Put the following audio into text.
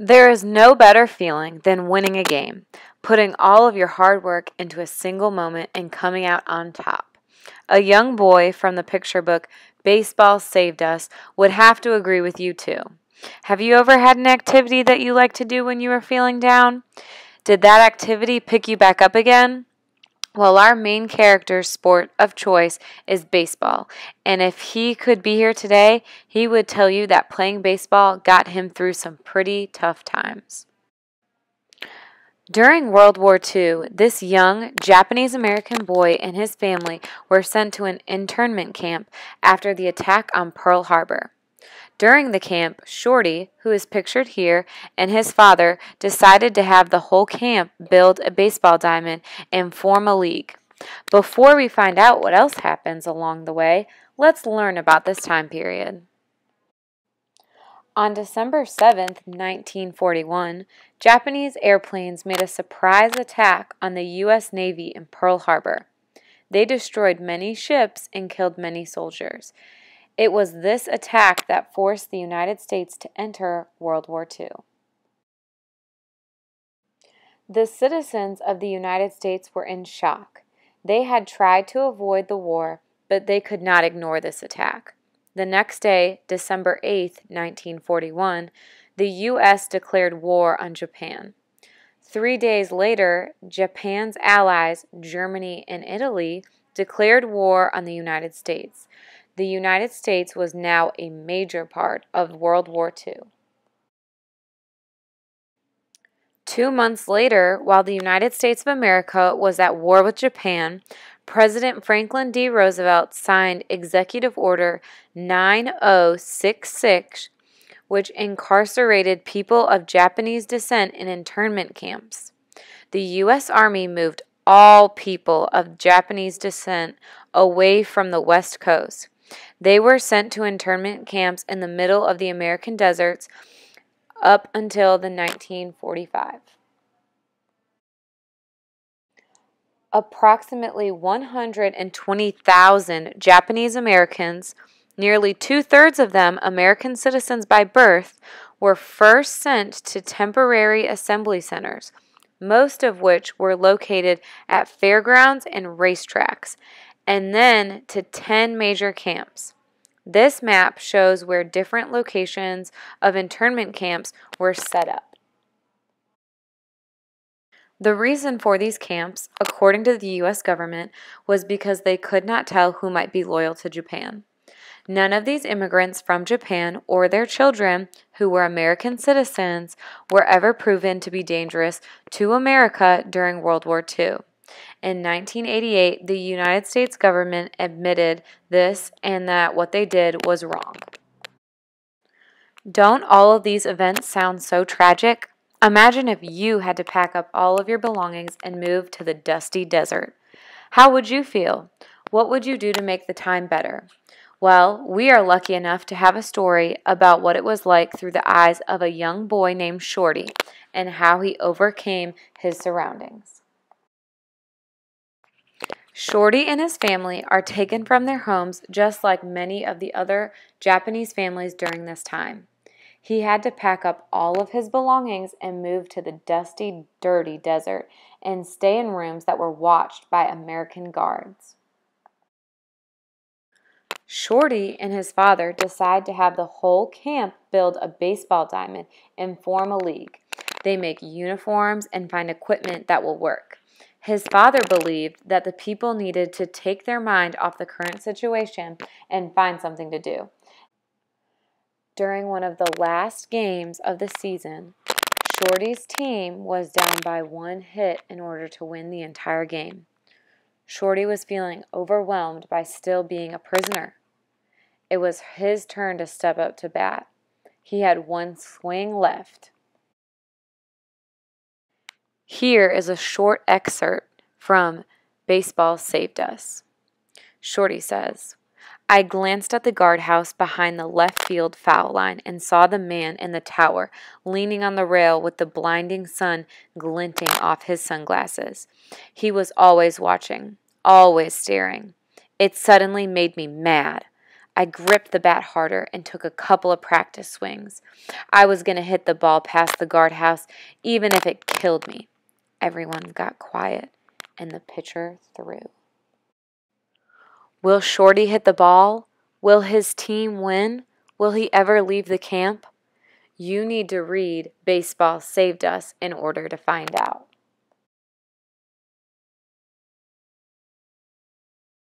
There is no better feeling than winning a game, putting all of your hard work into a single moment and coming out on top. A young boy from the picture book Baseball Saved Us would have to agree with you too. Have you ever had an activity that you like to do when you were feeling down? Did that activity pick you back up again? Well, our main character's sport of choice is baseball, and if he could be here today, he would tell you that playing baseball got him through some pretty tough times. During World War II, this young Japanese American boy and his family were sent to an internment camp after the attack on Pearl Harbor. During the camp, Shorty, who is pictured here, and his father decided to have the whole camp build a baseball diamond and form a league. Before we find out what else happens along the way, let's learn about this time period. On December 7, 1941, Japanese airplanes made a surprise attack on the U.S. Navy in Pearl Harbor. They destroyed many ships and killed many soldiers. It was this attack that forced the United States to enter World War II. The citizens of the United States were in shock. They had tried to avoid the war, but they could not ignore this attack. The next day, December 8, 1941, the U.S. declared war on Japan. 3 days later, Japan's allies, Germany and Italy, declared war on the United States. The United States was now a major part of World War II. 2 months later, while the United States of America was at war with Japan, President Franklin D. Roosevelt signed Executive Order 9066, which incarcerated people of Japanese descent in internment camps. The U.S. Army moved all people of Japanese descent away from the West Coast. They were sent to internment camps in the middle of the American deserts up until the 1945. Approximately 120,000 Japanese Americans, nearly two-thirds of them American citizens by birth, were first sent to temporary assembly centers, most of which were located at fairgrounds and racetracks, and then to 10 major camps. This map shows where different locations of internment camps were set up. The reason for these camps, according to the U.S. government, was because they could not tell who might be loyal to Japan. None of these immigrants from Japan or their children, who were American citizens, were ever proven to be dangerous to America during World War II. In 1988, the United States government admitted this and that what they did was wrong. Don't all of these events sound so tragic? Imagine if you had to pack up all of your belongings and move to the dusty desert. How would you feel? What would you do to make the time better? Well, we are lucky enough to have a story about what it was like through the eyes of a young boy named Shorty and how he overcame his surroundings. Shorty and his family are taken from their homes just like many of the other Japanese families during this time. He had to pack up all of his belongings and move to the dusty, dirty desert and stay in rooms that were watched by American guards. Shorty and his father decide to have the whole camp build a baseball diamond and form a league. They make uniforms and find equipment that will work. His father believed that the people needed to take their mind off the current situation and find something to do. During one of the last games of the season, Shorty's team was down by 1 hit in order to win the entire game. Shorty was feeling overwhelmed by still being a prisoner. It was his turn to step up to bat. He had 1 swing left. Here is a short excerpt from Baseball Saved Us. Shorty says, I glanced at the guardhouse behind the left field foul line and saw the man in the tower leaning on the rail with the blinding sun glinting off his sunglasses. He was always watching, always staring. It suddenly made me mad. I gripped the bat harder and took a couple of practice swings. I was going to hit the ball past the guardhouse, even if it killed me. Everyone got quiet, and the pitcher threw. Will Shorty hit the ball? Will his team win? Will he ever leave the camp? You need to read Baseball Saved Us in order to find out.